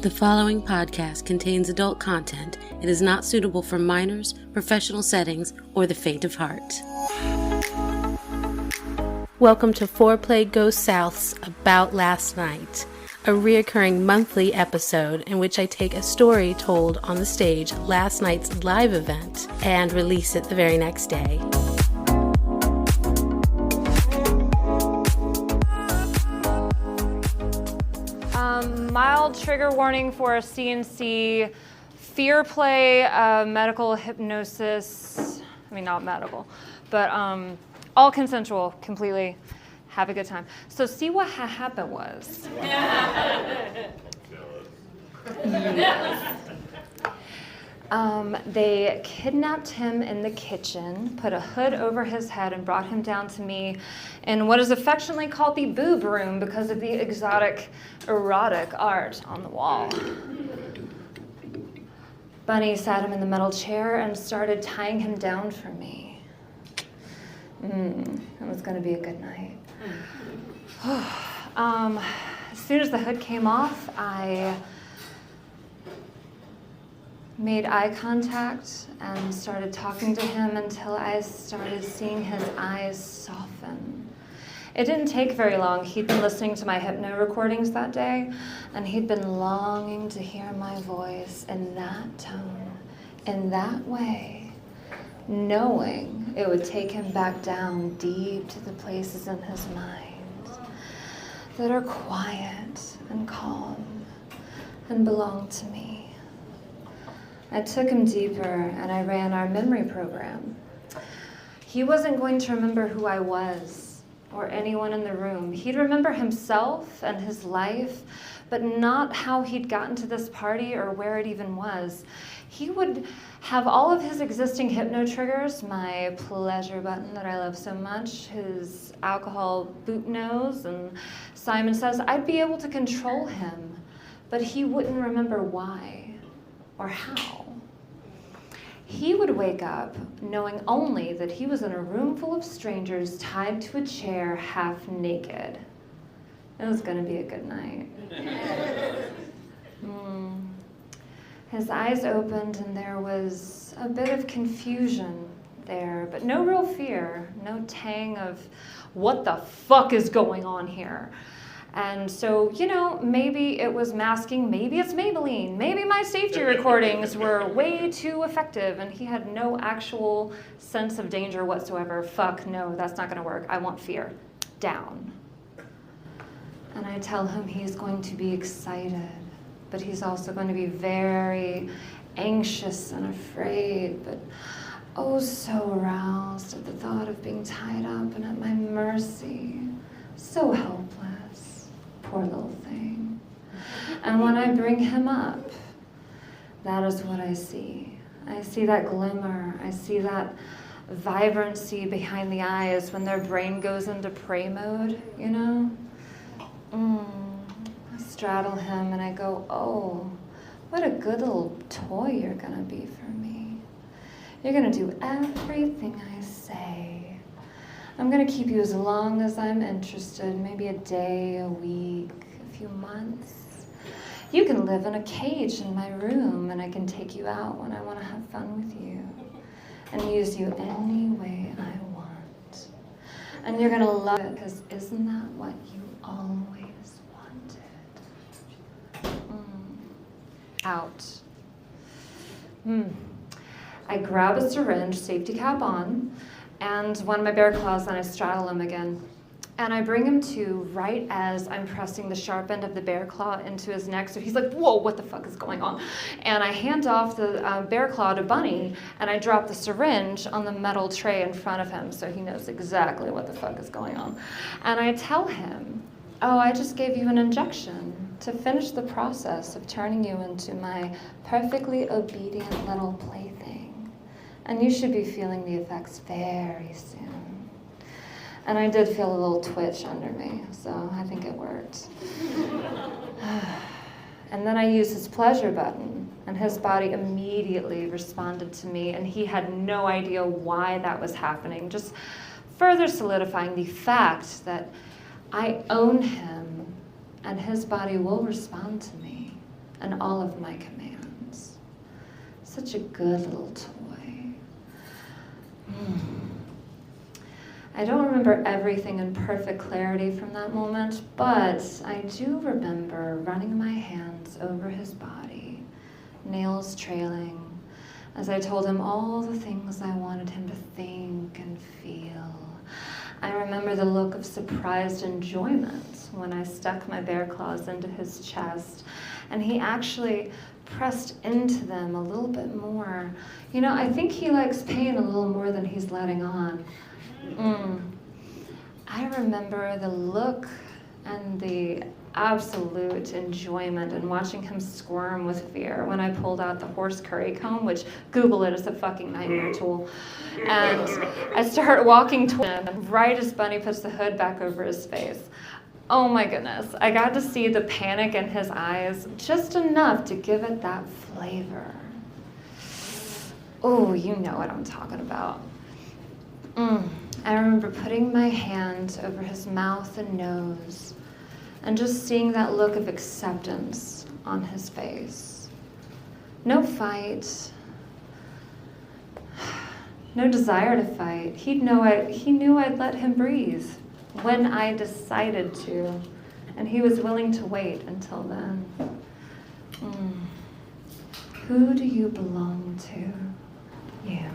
The following podcast contains adult content. It is not suitable for minors, professional settings, or the faint of heart. Welcome to FOREPLAY Goes South's About Last Night, a reoccurring monthly episode in which I take a story told on the stage last night's live event and release it the very next day. Mild trigger warning for CNC, FOREPLAY, medical hypnosis. I mean, not medical, but all consensual, completely. Have a good time. So see what happened was. They kidnapped him in the kitchen, put a hood over his head, and brought him down to me in what is affectionately called the boob room because of the exotic, erotic art on the wall. Bunny sat him in the metal chair and started tying him down for me. It was going to be a good night. As soon as the hood came off, I made eye contact and started talking to him until I started seeing his eyes soften. It didn't take very long. He'd been listening to my hypno recordings that day, and he'd been longing to hear my voice in that tone, in that way, knowing it would take him back down deep to the places in his mind that are quiet and calm and belong to me. I took him deeper and I ran our memory program. He wasn't going to remember who I was or anyone in the room. He'd remember himself and his life, but not how he'd gotten to this party or where it even was. He would have all of his existing hypno triggers, my pleasure button that I love so much, his alcohol boot nose, and Simon Says, I'd be able to control him, but he wouldn't remember why or how. He would wake up knowing only that he was in a room full of strangers tied to a chair half naked. It was going to be a good night. His eyes opened and there was a bit of confusion there, but no real fear, no tang of what the fuck is going on here. And so, maybe it was masking, maybe it's Maybelline, maybe my safety recordings were way too effective and he had no actual sense of danger whatsoever. Fuck, no, that's not gonna work. I want fear. Down. And I tell him he's going to be excited, but he's also going to be very anxious and afraid, but oh so aroused at the thought of being tied up and at my mercy. So helpless. Poor little thing. And when I bring him up, that is what I see. I see that glimmer. I see that vibrancy behind the eyes when their brain goes into prey mode, I straddle him and I go, oh, what a good little toy you're gonna be for me. You're gonna do everything I say. I'm going to keep you as long as I'm interested, maybe a day, a week, a few months. You can live in a cage in my room and I can take you out when I want to have fun with you and use you any way I want. And you're going to love it because isn't that what you always wanted? Out. I grab a syringe, safety cap on, and one of my bear claws, and I straddle him again. And I bring him to right as I'm pressing the sharp end of the bear claw into his neck. So he's like, whoa, what the fuck is going on? And I hand off the bear claw to Bunny, and I drop the syringe on the metal tray in front of him so he knows exactly what the fuck is going on. And I tell him, oh, I just gave you an injection to finish the process of turning you into my perfectly obedient little plaything. And you should be feeling the effects very soon. And I did feel a little twitch under me, so I think it worked. And then I used his pleasure button, and his body immediately responded to me, and he had no idea why that was happening, just further solidifying the fact that I own him, and his body will respond to me. and all of my commands. Such a good little toy. I don't remember everything in perfect clarity from that moment, but I do remember running my hands over his body, nails trailing, as I told him all the things I wanted him to think and feel. I remember the look of surprised enjoyment when I stuck my bear claws into his chest, and he actually pressed into them a little bit more. You know, I think he likes pain a little more than he's letting on. I remember the look and the absolute enjoyment in watching him squirm with fear when I pulled out the horse curry comb, which Google it, is a fucking nightmare tool. And I start walking toward him right as Bunny puts the hood back over his face. Oh my goodness, I got to see the panic in his eyes, just enough to give it that flavor. Oh, you know what I'm talking about. I remember putting my hand over his mouth and nose and just seeing that look of acceptance on his face. No fight, no desire to fight. He knew I'd let him breathe when I decided to, and he was willing to wait until then. Who do you belong to? You.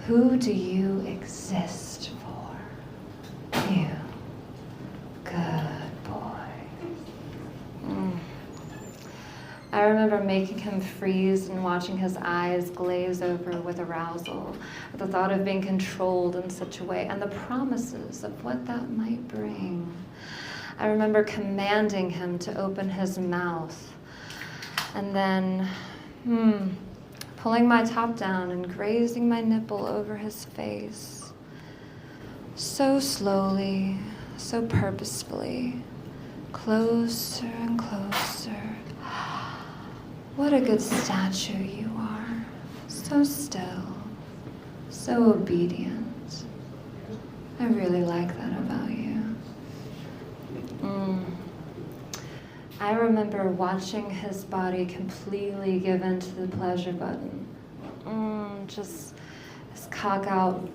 Who do you exist for? You. Good boy. I remember making him freeze and watching his eyes glaze over with arousal at the thought of being controlled in such a way and the promises of what that might bring. I remember commanding him to open his mouth and then pulling my top down and grazing my nipple over his face. So slowly, so purposefully, closer and closer. What a good statue you are. So still, so obedient. I really like that about you. I remember watching his body completely give in to the pleasure button. Just his cock out,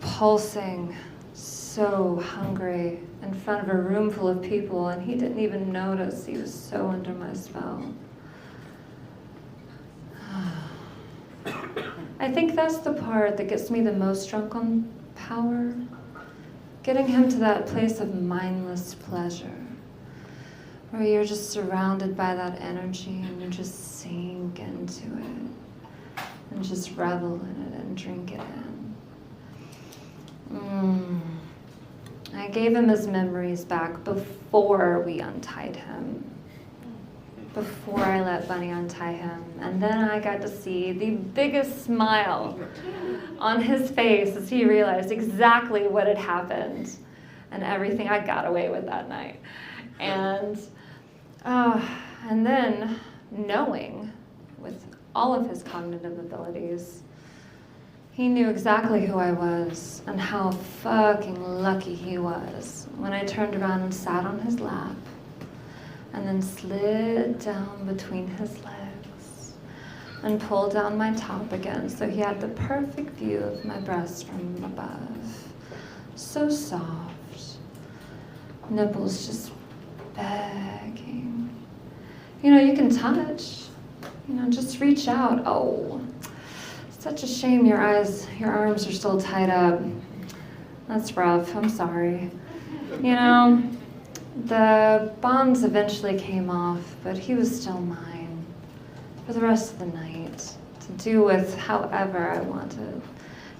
pulsing, so hungry in front of a room full of people, and he didn't even notice. He was so under my spell. I think that's the part that gets me the most drunk on power. Getting him to that place of mindless pleasure, where you're just surrounded by that energy and you just sink into it and just revel in it and drink it in. I gave him his memories back before we untied him, before I let Bunny untie him. And then I got to see the biggest smile on his face as he realized exactly what had happened and everything I got away with that night. And then knowing, with all of his cognitive abilities, he knew exactly who I was and how fucking lucky he was when I turned around and sat on his lap and then slid down between his legs and pulled down my top again so he had the perfect view of my breast from above. So soft, nipples just begging. You know, you can touch, just reach out. Oh, such a shame your arms are still tied up. That's rough, I'm sorry. The bonds eventually came off, but he was still mine for the rest of the night, to do with however I wanted,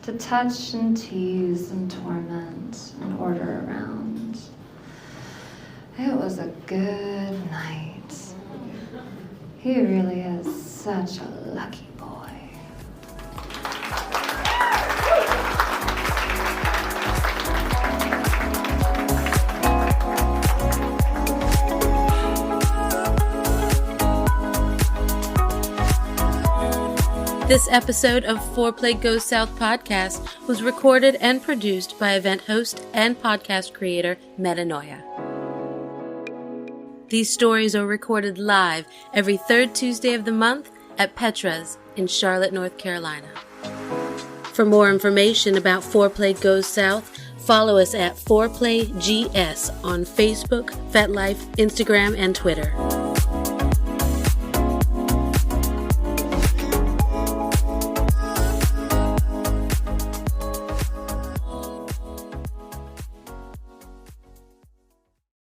to touch and tease and torment and order around. It was a good night. He really is such a lucky boy. This episode of FOREPLAY Goes South podcast was recorded and produced by event host and podcast creator Metanoia. These stories are recorded live every third Tuesday of the month at Petra's in Charlotte, North Carolina. For more information about Foreplay Goes South, follow us at FOREPLAY GS on Facebook, FetLife, Instagram, and Twitter.